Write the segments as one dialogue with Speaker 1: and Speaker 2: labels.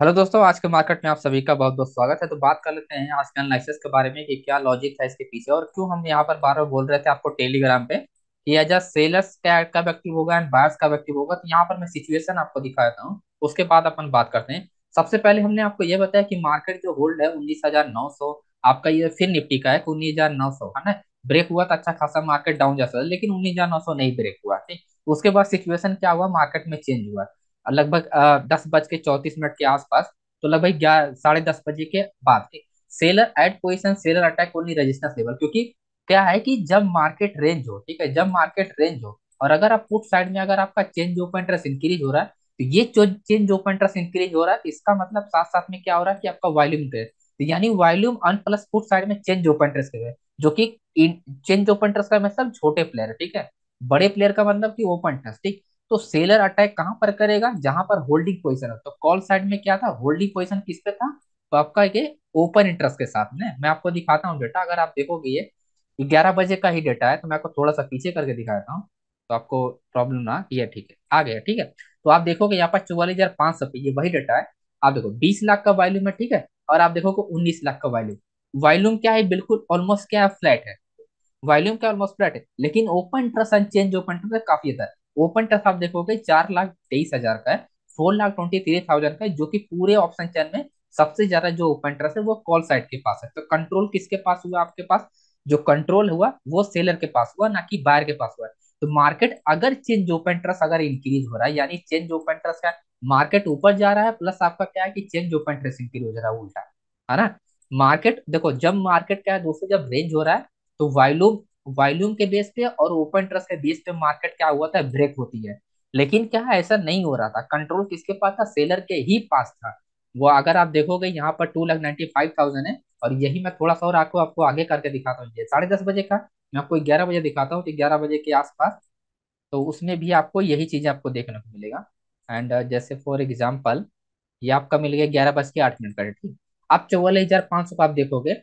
Speaker 1: Hello दोस्तों, आज के मार्केट में आप सभी का बहुत बहुत स्वागत है। तो बात कर लेते हैं आज के एनालिसिस के बारे में कि क्या लॉजिक था इसके पीछे और क्यों हम यहाँ पर बार बार बोल रहे थे आपको टेलीग्राम पे कि एज सेलर्स का कब एक्टिव होगा एंड बायर्स कब एक्टिव होगा। तो यहाँ पर मैं सिचुएशन आपको दिखाता हूँ, उसके बाद अपन बात करते हैं। सबसे पहले हमने आपको ये बताया कि मार्केट जो होल्ड है 19,900, आपका ये फिर निफ्टी का है 19,900 है ना। ब्रेक हुआ तो अच्छा खासा मार्केट डाउन जा सकता है, लेकिन 19,900 नहीं ब्रेक हुआ। ठीक, उसके बाद सिचुएशन क्या हुआ, मार्केट में चेंज हुआ लगभग 10:34 के आसपास। तो लगभग 10:30 बजे के बाद seller at position, seller attack only resistance level. क्योंकि क्या है कि जब मार्केट रेंज हो, ठीक है, जब मार्केट रेंज हो और अगर आप पुट साइड में अगर आपका चेंज ओपन इंटरेस्ट इंक्रीज हो रहा है, तो ये चेंज ओपन इंटरेस्ट इंक्रीज हो रहा है, तो इसका मतलब साथ साथ में क्या हो रहा है कि आपका वॉल्यूम इंक्रीज, तो यानी वॉल्यूम अन प्लस पुट साइड में चेंज ओपन इंटरेस्ट है, जो कि चेंज ओपन इंटरेस्ट का मतलब छोटे प्लेयर है, ठीक है। बड़े प्लेयर का मतलब कि ओपन इंटरेस्ट, ठीक। तो सेलर अटैक कहां पर करेगा, जहां पर होल्डिंग पोजीशन है। तो कॉल साइड में क्या था, होल्डिंग पोजीशन किस पे था, तो आपका ये ओपन इंटरेस्ट के साथ में। मैं आपको दिखाता हूँ डेटा, अगर आप देखोगे ये 11 बजे का ही डेटा है, तो मैं आपको थोड़ा सा पीछे करके दिखाता हूँ तो आपको प्रॉब्लम ना, ये ठीक है, आ गया, ठीक है। तो आप देखोगे यहाँ पर 44,500 पे, ये वही डेटा है। आप देखो 20 लाख का वॉल्यूम है, ठीक है, और आप देखोगे 19 लाख का वॉल्यूम। वॉल्यूम क्या है, बिल्कुल ऑलमोस्ट क्या है, फ्लैट है। वॉल्यूम क्या ऑलमोस्ट फ्लैट है, लेकिन open interest and change open interest काफी ज्यादा है। ओपन इंटरेस्ट आप देखोगे 4,23,000 का है, 4,23,000 का है, जो कि पूरे ऑप्शन चेन में सबसे ज्यादा जो ओपन इंटरेस्ट है वो कॉल साइड के पास है। तो कंट्रोल किसके पास हुआ, आपके पास जो कंट्रोल हुआ वो सेलर के पास हुआ, ना कि बायर के पास हुआ है। तो मार्केट अगर चेंज ओपन इंटरेस्ट अगर इंक्रीज हो रहा है, यानी चेंज ओपन इंटरेस्ट का मार्केट ऊपर जा रहा है, प्लस आपका क्या है कि चेंज ओपन इंटरेस्ट इंक्रीज हो रहा है, उल्टा है ना। मार्केट देखो, जब मार्केट क्या है दोस्तों, जब रेंज हो रहा है तो वॉल्यूम वॉल्यूम के बेस पे और ओपन इंटरेस्ट के बेस पे मार्केट क्या हुआ था, ब्रेक होती है। लेकिन क्या है, ऐसा नहीं हो रहा था, कंट्रोल किसके पास था, सेलर के ही पास था। वो अगर आप देखोगे यहाँ पर 2,95,000 है। और यही मैं थोड़ा सा और आपको आपको आगे करके दिखाता हूँ, ये 10:30 बजे का, मैं आपको 11 बजे दिखाता हूँ, तो 11 बजे के आसपास। तो उसमें भी आपको यही चीजें आपको देखने को मिलेगा। एंड जैसे फॉर एग्जाम्पल, ये आपका मिल गया 11:08 का, ठीक। अब 44,500 का आप देखोगे,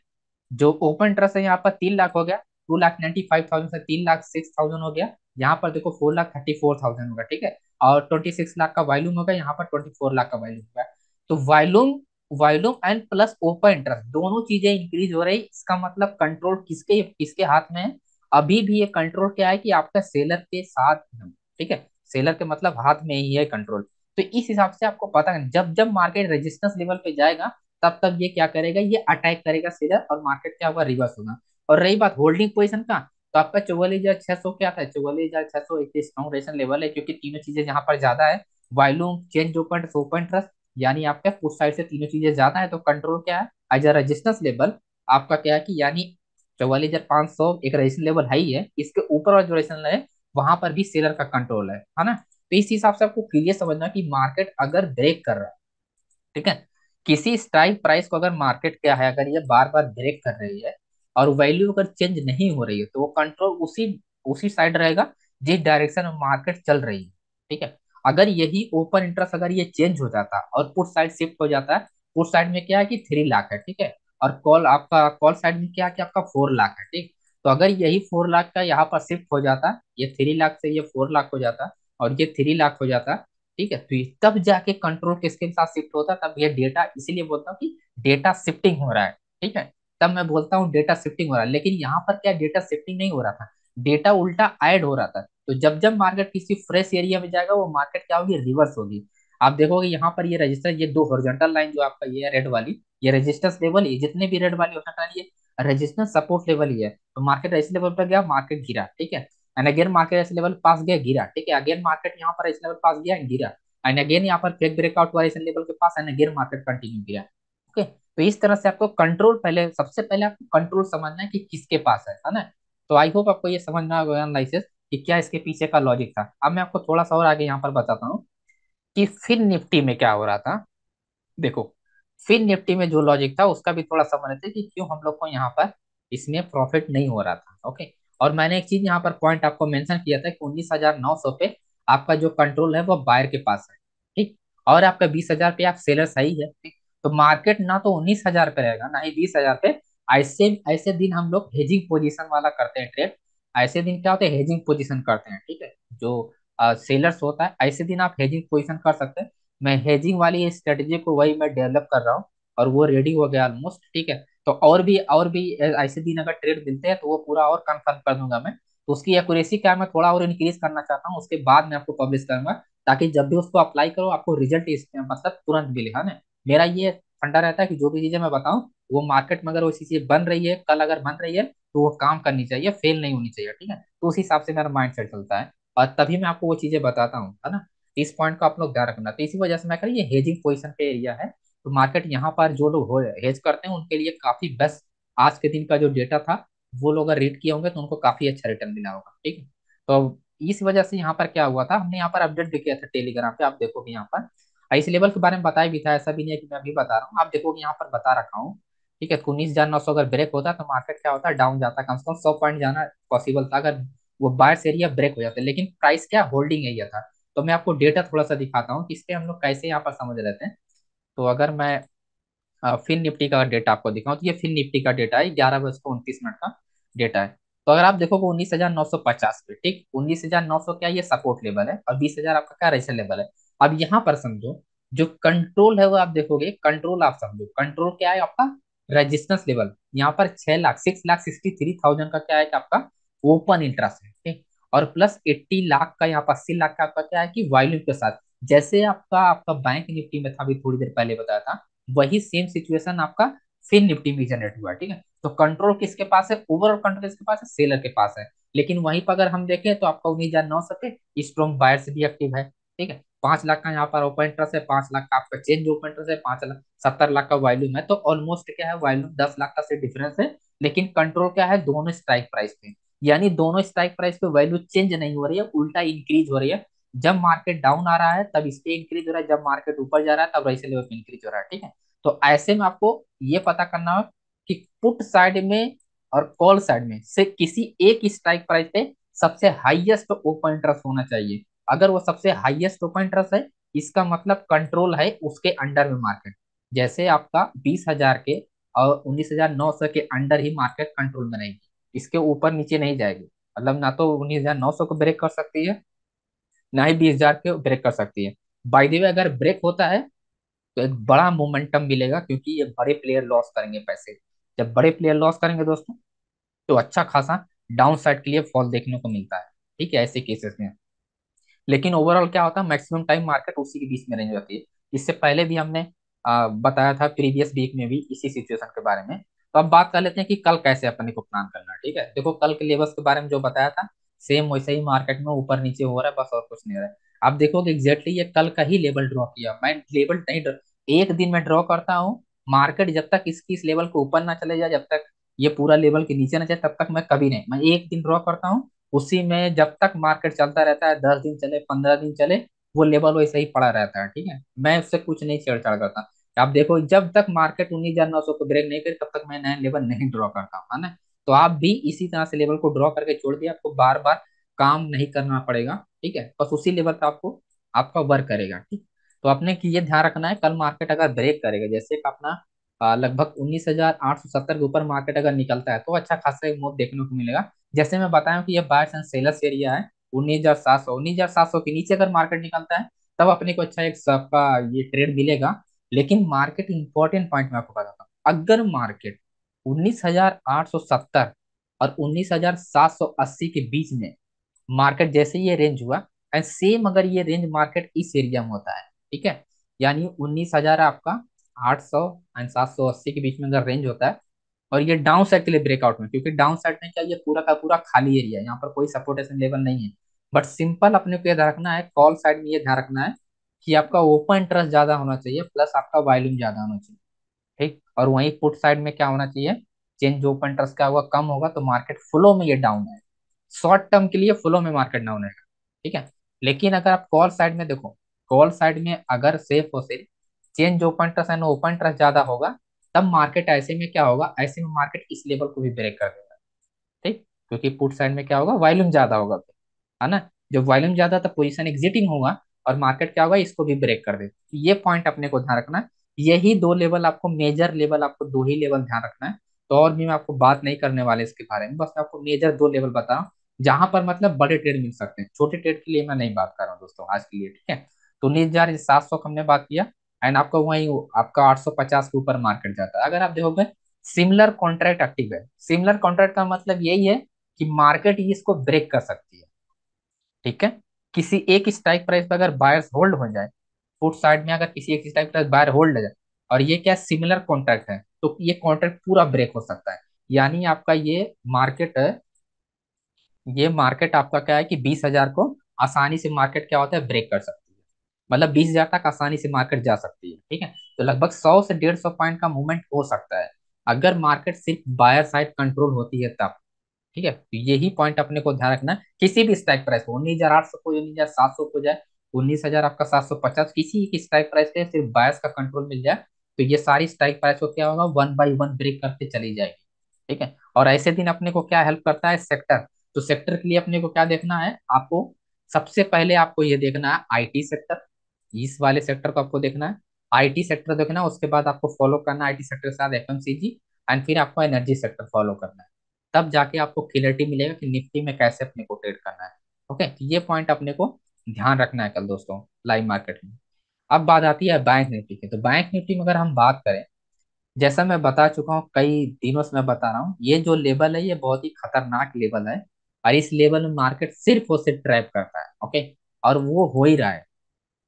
Speaker 1: जो ओपन इंटरेस्ट है यहाँ पर 3 लाख हो गया, 2,95,000 से 3,06,000 हो गया। यहाँ पर देखो 4,34,000 होगा, ठीक है। और 26 लाख का वॉल्यूम होगा, यहाँ पर 24 लाख का वॉल्यूम होगा। तो volume volume and plus open interest दोनों चीजें इंक्रीज हो रही, इसका मतलब कंट्रोल किसके किसके हाथ में है। अभी भी ये कंट्रोल क्या है कि आपका सेलर के साथ है, ठीक है। सेलर के मतलब हाथ में ही है कंट्रोल। तो इस हिसाब से आपको पता है, जब जब मार्केट रेजिस्टेंस लेवल पे जाएगा, तब तब ये क्या करेगा, ये अटैक करेगा सेलर, और मार्केट क्या होगा, रिवर्स होगा। और रही बात होल्डिंग पोजीशन का, तो आपका 44,600 क्या था, 44,600 एक स्ट्रॉन्ग रेशन लेवल है, क्योंकि तीनों चीजें यहाँ पर ज्यादा है। Volume, change open, open trust, यानी आपके पुट साइड से तीनों चीजें ज्यादा है, तो कंट्रोल क्या है, एज अ रेजिस्टेंस लेवल आपका क्या है कि यानी 44,500 एक रेजिस्टेंस लेवल है ही है, इसके ऊपर वाला जो रेजिस्टेंस है वहां पर भी सेलर का कंट्रोल है ना। तो इस हिसाब से आपको क्लियर समझना कि मार्केट अगर ब्रेक कर रहा है, ठीक है, किसी स्ट्राइक प्राइस को अगर मार्केट क्या है, अगर ये बार बार ब्रेक कर रही है और वैल्यू अगर चेंज नहीं हो रही है, तो वो कंट्रोल उसी उसी साइड रहेगा जिस डायरेक्शन में मार्केट चल रही है, ठीक है। अगर यही ओपन इंटरेस्ट अगर ये चेंज हो जाता और पुट साइड शिफ्ट हो जाता है, पुट साइड में क्या है कि 3 लाख है, ठीक है, और कॉल आपका कॉल साइड में क्या है कि आपका 4 लाख है, ठीक। तो अगर यही 4 लाख का यहाँ पर शिफ्ट हो जाता, ये 3 लाख से ये 4 लाख हो जाता और ये 3 लाख हो जाता, ठीक है, तो तब जाके कंट्रोल किसके साथ शिफ्ट होता, तब ये डेटा, इसीलिए बोलता हूँ कि डेटा शिफ्टिंग हो रहा है, ठीक है। तब मैं बोलता हूँ डेटा शिफ्टिंग हो रहा है, लेकिन यहाँ पर क्या डेटा शिफ्टिंग नहीं हो रहा था, डेटा उल्टा ऐड हो रहा था। तो जब जब मार्केट किसी फ्रेश एरिया में जाएगा, वो मार्केट क्या होगी, रिवर्स होगी। आप देखोगे यहाँ पर ये रजिस्टर, ये दो हॉरिजॉन्टल लाइन जो आपका ये है रेड वाली, ये रेजिस्टेंस लेवल, ये जितने भी रेड वाली हॉरिजॉन्टल, ये रेजिस्टेंस सपोर्ट लेवल ही है। तो मार्केट इस लेवल पर गया, मार्केट गिरा, ठीक है। एंड अगेन मार्केट ऐसे लेवल पास गया, गिरा, ठीक है। अगेन मार्केट यहाँ पर इस लेवल पास गया, गिरा, एंड अगेन यहाँ पर फेक ब्रेकआउट हुआ इस लेवल के पास, एंड अगेन मार्केट कंटिन्यू किया। ओके, तो इस तरह से आपको कंट्रोल, पहले सबसे पहले आपको कंट्रोल समझना है कि किसके पास है ना। तो आई होप आपको ये समझना होगा एनालिसिस कि क्या इसके पीछे का लॉजिक था। अब मैं आपको थोड़ा सा और आगे यहाँ पर बताता हूँ कि फिर निफ्टी में क्या हो रहा था। देखो, फिर निफ्टी में जो लॉजिक था उसका भी थोड़ा समझ लेते हैं कि क्यों हम लोग को यहाँ पर इसमें प्रॉफिट नहीं हो रहा था। ओके, और मैंने एक चीज यहाँ पर पॉइंट आपको मेंशन किया था कि 19,900 पे आपका जो कंट्रोल है वो बायर के पास है, ठीक। और आपका 20,000 पे आप सेलर सही है, ठीक। तो मार्केट ना तो 19,000 पे रहेगा, ना ही 20,000 पे। ऐसे ऐसे दिन हम लोग हेजिंग पोजीशन वाला करते हैं ट्रेड। ऐसे दिन क्या होते हैं, हेजिंग पोजीशन करते हैं, ठीक है। जो सेलर्स होता है, ऐसे दिन आप हेजिंग पोजीशन कर सकते हैं। मैं हेजिंग वाली स्ट्रेटेजी को वही मैं डेवलप कर रहा हूँ, और वो रेडी हो गया ऑलमोस्ट, ठीक है। तो और भी ऐसे दिन अगर ट्रेड मिलते हैं तो वो पूरा और कंफर्म कर दूंगा मैं। तो उसकी एक्यूरेसी क्या है, मैं थोड़ा और इंक्रीज करना चाहता हूँ, उसके बाद मैं आपको पब्लिश करूंगा, ताकि जब भी उसको अप्लाई करो आपको रिजल्ट इस मतलब तुरंत मिले, है ना। मेरा ये फंडा रहता है कि जो भी चीजें मैं बताऊं वो मार्केट में अगर वो चीजें बन रही है, कल अगर बन रही है तो वो काम करनी चाहिए, फेल नहीं होनी चाहिए, ठीक है। तो उस हिसाब से मेरा माइंड सेट चलता है, और तभी मैं आपको वो चीजें बताता हूँ, है ना। इस पॉइंट को आप लोग ध्यान रखना। तो इसी वजह से मैं कह रही ये हेजिंग पोजीशन पे एरिया है। तो मार्केट यहाँ पर जो लोग हो हेज करते हैं उनके लिए काफी बेस्ट, आज के दिन का जो डेटा था वो लोग अगर रीड किए होंगे तो उनको काफी अच्छा रिटर्न मिला होगा, ठीक है। तो इस वजह से यहाँ पर क्या हुआ था, हमने यहाँ पर अपडेट भी किया था टेलीग्राम पे, आप देखोगे यहाँ पर इस लेवल के बारे में बताया भी था, ऐसा भी नहीं है कि मैं अभी बता रहा हूँ, आप देखोगे यहाँ पर बता रखा हूँ, ठीक है। 19,900 अगर ब्रेक होता तो मार्केट क्या होता, डाउन जाता, कम से कम 100 पॉइंट जाना पॉसिबल था अगर वो बायर्स एरिया ब्रेक हो जाता, लेकिन प्राइस क्या होल्डिंग एरिया था। तो मैं आपको डेटा थोड़ा सा दिखाता हूँ कि इस पे हम लोग कैसे यहाँ पर समझ लेते हैं। तो अगर मैं फिन निफ्टी का डेटा आपको दिखाऊं तो ये फिन निफ्टी का डेटा है, 11 बज के 29 मिनट का डेटा है। तो अगर आप देखोगे 19,950 पे, ठीक, 19,900 क्या ये सपोर्ट लेवल है, और 20,000 आपका क्या रेजिस्टेंस लेवल है। अब यहाँ पर समझो, जो कंट्रोल है वो आप देखोगे, कंट्रोल आप समझो, कंट्रोल क्या है आपका, रेजिस्टेंस लेवल यहाँ पर 6 लाख, 6,63,000 का क्या है कि आपका ओपन इंटरेस्ट है, ठीक। और प्लस 80 लाख का, यहाँ पर 80 लाख का आपका क्या है कि वॉल्यूम के साथ, जैसे आपका आपका बैंक निफ्टी में था, अभी थोड़ी देर पहले बताया था, वही सेम सिचुएशन आपका फिन निफ्टी में जनरेट हुआ, ठीक है। तो कंट्रोल किसके पास है, ओवरऑल कंट्रोल किसके पास है, सेलर के पास है। लेकिन वहीं पर अगर हम देखें तो आपका 19,900 पे स्ट्रॉन्ग बायर्स भी एक्टिव है, ठीक है। 5 लाख का यहाँ पर ओपन इंटरेस्ट है, 5 लाख का आपका चेंज ओपन इंटरेस्ट है, 5 लाख 70 लाख का वॉल्यूम है, तो ऑलमोस्ट क्या है, वॉल्यूम 10 लाख का से डिफरेंस है। लेकिन कंट्रोल क्या है, दोनों स्ट्राइक प्राइस पे, यानी दोनों स्ट्राइक प्राइस पे वैल्यू चेंज नहीं हो रही है, उल्टा इंक्रीज हो रही है। जब मार्केट डाउन आ रहा है तब इस पे इंक्रीज हो रहा है, जब मार्केट ऊपर जा रहा है तब वैसे लेवल पे इंक्रीज हो रहा है, ठीक है। तो ऐसे में आपको ये पता करना हो कि पुट साइड में और कॉल साइड में से किसी एक स्ट्राइक प्राइस पे सबसे हाईएस्ट ओपन इंटरेस्ट होना चाहिए। अगर वो सबसे हाईएस्ट ओपन इंटरेस्ट है, इसका मतलब कंट्रोल है उसके अंडर में मार्केट, जैसे आपका 20,000 के और 19,900 के अंडर ही मार्केट कंट्रोल में रहेगी, इसके ऊपर नीचे नहीं जाएगी। मतलब ना तो 19,900 को ब्रेक कर सकती है, ना ही 20,000 के ब्रेक कर सकती है। बाय द वे अगर ब्रेक होता है तो एक बड़ा मोमेंटम मिलेगा, क्योंकि ये बड़े प्लेयर लॉस करेंगे पैसे। जब बड़े प्लेयर लॉस करेंगे दोस्तों, तो अच्छा खासा डाउन साइड के लिए फॉल देखने को मिलता है, ठीक है, ऐसे केसेस में। लेकिन ओवरऑल क्या होता है, मैक्सिमम टाइम मार्केट उसी के बीच में रेंज होती है। इससे पहले भी हमने बताया था प्रीवियस वीक में भी इसी सिचुएशन के बारे में। तो अब बात कर लेते हैं कि कल कैसे अपने को प्लान करना है, ठीक है। देखो कल के लेवल्स के बारे में जो बताया था, सेम वैसे ही मार्केट में ऊपर नीचे हो रहा है, बस और कुछ नहीं हो रहा है। आप देखोगे एग्जैक्टली ये कल का ही लेवल ड्रॉ किया, मैं लेवल नहीं एक दिन में ड्रॉ करता हूँ। मार्केट जब तक इसकी इस लेवल को ऊपर ना चले जाए, जब तक ये पूरा लेवल के नीचे ना जाए, तब तक मैं कभी नहीं, मैं एक दिन ड्रॉ करता हूँ, उसी में जब तक मार्केट चलता रहता है, 10 दिन चले, 15 दिन चले, वो लेवल वैसे ही पड़ा रहता है, ठीक है। मैं उससे कुछ नहीं छेड़छाड़ करता। आप देखो जब तक मार्केट 19,900 को ब्रेक नहीं करे तब तक मैं नया लेवल नहीं ड्रॉ करता हूँ, है ना। तो आप भी इसी तरह से लेवल को ड्रॉ करके छोड़ दिए, आपको बार बार काम नहीं करना पड़ेगा, ठीक है। बस उसी लेवल पे आपको आपका वर्क करेगा, ठीक। तो अपने की ये ध्यान रखना है, कल मार्केट अगर ब्रेक करेगा, जैसे कि अपना लगभग 19,870 के ऊपर मार्केट अगर निकलता है तो अच्छा खासा एक मूव देखने को मिलेगा। जैसे मैं बताया कि ये बायर्स एंड सेलर्स एरिया है, 19,700 के नीचे अगर मार्केट निकलता है तब अपने को अच्छा एक सबका ये ट्रेड मिलेगा। लेकिन मार्केट इंपॉर्टेंट पॉइंट मैं आपको बताता हूँ, अगर मार्केट 19,870 और 19,780 के बीच में मार्केट जैसे ये रेंज हुआ, एंड सेम अगर ये रेंज मार्केट इस एरिया में होता है, ठीक है, यानी 19,000 आपका 800 एंड 780 के बीच में अगर रेंज होता है, और ये डाउन साइड के लिए ब्रेकआउट में, क्योंकि डाउन साइड में क्या, ये पूरा का पूरा खाली एरिया है, यहाँ पर कोई सपोर्टेशन लेवल नहीं है। बट सिंपल अपने को ये ध्यान रखना है, कॉल साइड में ये ध्यान रखना है कि आपका ओपन इंटरेस्ट ज्यादा होना चाहिए, प्लस आपका वॉल्यूम ज्यादा होना चाहिए, ठीक। और वहीं पुट साइड में क्या होना चाहिए, चेंज ओपन इंटरेस्ट का हुआ कम होगा तो मार्केट फ्लो में ये डाउन है, शॉर्ट टर्म के लिए फ्लो में मार्केट डाउन रहेगा, ठीक है। लेकिन अगर आप कॉल साइड में देखो, कॉल साइड में अगर सेफ हो sell, change open interest and open interest ज्यादा होगा, तब मार्केट ऐसे में क्या होगा, ऐसे में मार्केट इस लेवल को भी ब्रेक कर देगा, ठीक। क्योंकि पुट साइड में क्या होगा, वॉल्यूम ज्यादा होगा, है ना। जब वॉल्यूम ज्यादा तो पोजीशन एग्जिटिंग होगा, और मार्केट क्या होगा, इसको भी ब्रेक कर दे। ये पॉइंट अपने को ध्यान रखना है। यही दो लेवल आपको, मेजर लेवल आपको दो ही लेवल ध्यान रखना है। तो और भी मैं आपको बात नहीं करने वाले इसके बारे में, बस मैं आपको मेजर दो लेवल बता रहा हूँ, जहां पर मतलब बड़े ट्रेड मिल सकते हैं, छोटे ट्रेड के लिए मैं नहीं बात कर रहा हूँ दोस्तों आज के लिए, ठीक है। तो 19,700 का हमने बात किया, एंड आपका वही आपका 850 के ऊपर मार्केट जाता है। अगर आप देखोगे सिमिलर कॉन्ट्रैक्ट एक्टिव है, सिमिलर कॉन्ट्रैक्ट का मतलब यही है कि मार्केट इसको ब्रेक कर सकती है। ठीक है, किसी एक स्ट्राइक प्राइस पर अगर बायर्स होल्ड हो जाए, फुट साइड में अगर किसी एक स्ट्राइक प्राइस बायर होल्ड हो जाए, और ये क्या सिमिलर कॉन्ट्रैक्ट है, तो ये कॉन्ट्रैक्ट पूरा ब्रेक हो सकता है। यानी आपका मार्केट ये मार्केट आपका क्या है कि 20,000 को आसानी से मार्केट क्या होता है ब्रेक कर सकती है। मतलब 20,000 तक आसानी से मार्केट जा सकती है। ठीक है, तो लगभग 100 से 150 पॉइंट का मूवमेंट हो सकता है, अगर मार्केट सिर्फ बायर साइड कंट्रोल होती है तब। ठीक है, तो यही पॉइंट अपने को ध्यान रखना है। किसी भी स्ट्राइक प्राइस को 19,800 को 19,700 को जाए, 19,000 आपका 750, किसी एक स्ट्राइक प्राइस पे सिर्फ बायर्स का कंट्रोल मिल जाए, तो ये सारी स्ट्राइक प्राइस को क्या होगा, वन बाई वन ब्रेक करते चली जाएगी। ठीक है, और ऐसे दिन अपने को क्या हेल्प करता है, सेक्टर। तो सेक्टर के लिए अपने को क्या देखना है, आपको सबसे पहले आपको ये देखना है आईटी सेक्टर, इस वाले सेक्टर को आपको देखना है। आईटी सेक्टर देखना है, उसके बाद आपको फॉलो करना है आईटी सेक्टर के साथ एफएमसीजी, एंड फिर आपको एनर्जी सेक्टर फॉलो करना है। तब जाके आपको क्लियरिटी मिलेगा कि निफ्टी में कैसे अपने को ट्रेड करना है। ओके, तो ये पॉइंट अपने को ध्यान रखना है कल दोस्तों लाइव मार्केट में। अब बात आती है बैंक निफ्टी की। तो बैंक निफ्टी में अगर हम बात करें, जैसा मैं बता चुका हूँ कई दिनों से मैं बता रहा हूँ, ये जो लेवल है ये बहुत ही खतरनाक लेवल है, और इस लेवल में मार्केट सिर्फ और सिर्फ ट्रैप करता है। ओके, और वो हो ही रहा है।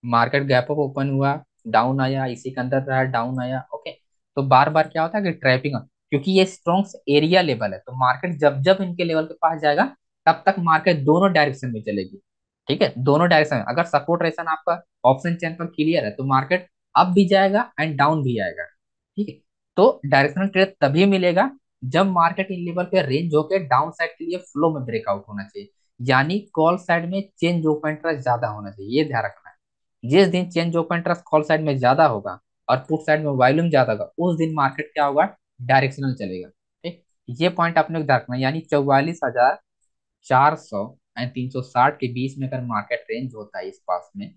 Speaker 1: मार्केट गैप अप ओपन हुआ, डाउन आया, इसी के अंदर रहा, डाउन आया। ओके, तो बार बार क्या होता है कि ट्रैपिंग, क्योंकि ये स्ट्रॉन्ग एरिया लेवल है, तो मार्केट जब जब इनके लेवल के पास जाएगा, तब तक मार्केट दोनों डायरेक्शन में चलेगी। ठीक है, दोनों डायरेक्शन में अगर सपोर्ट रेशन आपका ऑप्शन चेन पर क्लियर है, तो मार्केट अप भी जाएगा एंड डाउन भी आएगा। ठीक है, तो डायरेक्शनल ट्रेड तभी मिलेगा जब मार्केट इन लेवल पे रेंज होकर डाउन साइड के लिए फ्लो में ब्रेकआउट होना चाहिए, यानी कॉल साइड में चेंज ओपन इंटरेस्ट ज्यादा होना चाहिए, ये ध्यान रखना है। जिस दिन change open interest call side में ज्यादा होगा और पुट साइड में वॉल्यूम ज्यादा होगा, उस दिन मार्केट क्या होगा, डायरेक्शनल चलेगा। ठीक, ये पॉइंट आपने को ध्यान रखना है। यानी 44,400 एंड 360 के बीच में अगर मार्केट रेंज होता है इस पास में,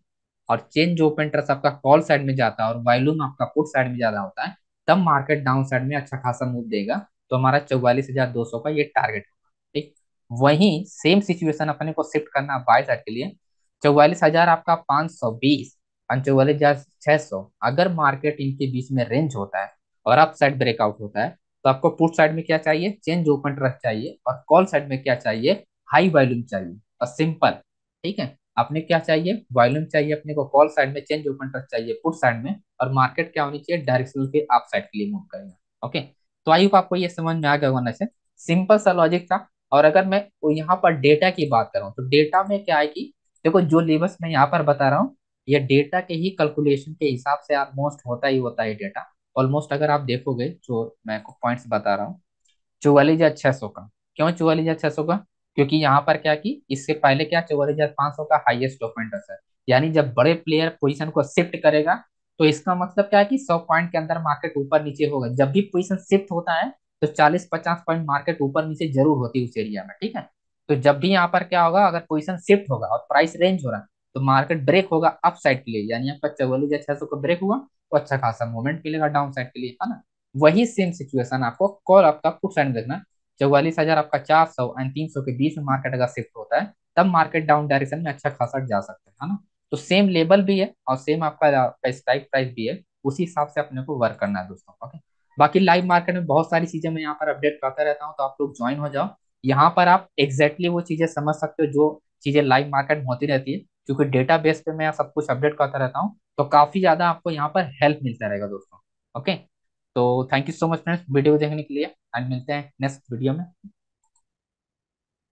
Speaker 1: और चेंज ओपन इंटरेस्ट आपका कॉल साइड में जाता है और वॉल्यूम आपका पुट साइड में ज्यादा होता है, तब मार्केट डाउन साइड में अच्छा खासा मूव देगा। तो हमारा 44,200 का ये टारगेट होगा। ठीक, वहीं सेम सिचुएशन अपने को शिफ्ट करना बाय साइड के लिए, 44,000 आपका 520 और 44,600, अगर मार्केट इनके बीच में रेंज होता है और अप साइड ब्रेकआउट होता है, तो आपको पुट साइड में क्या चाहिए, चेंज ओपन इंटरेस्ट चाहिए, और कॉल साइड में क्या चाहिए, हाई वॉल्यूम चाहिए, और सिंपल। ठीक है, अपने क्या चाहिए, वॉल्यूम चाहिए अपने को कॉल साइड में, चेंज ओपन इंटरेस्ट चाहिए पुट साइड में, और मार्केट क्या होनी चाहिए, डायरेक्शनल के अप साइड के लिए मूव करेगा। ओके, तो आई होप आपको ये समझ में आ गया होना चाहिए, सिंपल सा लॉजिक था। और अगर मैं यहाँ पर डेटा की बात करूँ, तो डेटा में क्या है कि देखो जो लेवल्स मैं यहाँ पर बता रहा हूँ, ये डेटा के ही कैलकुलेशन के हिसाब से ऑलमोस्ट होता ही डेटा। ऑलमोस्ट अगर आप देखोगे जो मैं पॉइंट्स बता रहा हूँ, 44,600 का, क्यों 44,600 का, क्योंकि यहाँ पर क्या कि इससे पहले क्या 44,500 का हाईएस्ट ओपन इंटरेस्ट है। यानी जब बड़े प्लेयर पोजीशन को शिफ्ट करेगा, तो इसका मतलब क्या है कि 100 पॉइंट के अंदर मार्केट ऊपर नीचे होगा। जब भी पोजीशन शिफ्ट होता है, तो 40-50 पॉइंट मार्केट ऊपर नीचे जरूर होती है उस एरिया में। ठीक है, तो जब भी यहाँ पर क्या होगा, अगर पोजीशन शिफ्ट होगा और प्राइस रेंज हो रहा है, तो मार्केट ब्रेक होगा अप साइड के लिए, यानी आपका 44,600 का ब्रेक हुआ, तो अच्छा खासा मूवमेंट मिलेगा डाउन साइड के लिए, है ना। वही सेम सिचुएशन आपको कॉल आपका पुट साइड में देखना। 44,000 आपका 400 एंड 300 के बीच में मार्केट अगर शिफ्ट होता है, तब मार्केट डाउन डायरेक्शन में अच्छा खासा जा सकता है ना। तो सेम लेवल भी है और सेम आपका स्ट्राइक प्राइस भी है, उसी हिसाब से अपने को वर्क करना है दोस्तों। ओके, बाकी लाइव मार्केट में बहुत सारी चीजें मैं यहाँ पर अपडेट करता रहता हूँ, तो आप लोग ज्वाइन हो जाओ। यहाँ पर आप एग्जैक्टली वो चीजें समझ सकते हो जो चीजें लाइव मार्केट में होती रहती है, क्योंकि डेटा बेस पे मैं सब कुछ अपडेट करता रहता हूँ, तो काफी ज्यादा आपको यहाँ पर हेल्प मिलता रहेगा दोस्तों। ओके, तो thank you so much friends video देखने के लिए, एंड मिलते हैं नेक्स्ट वीडियो में।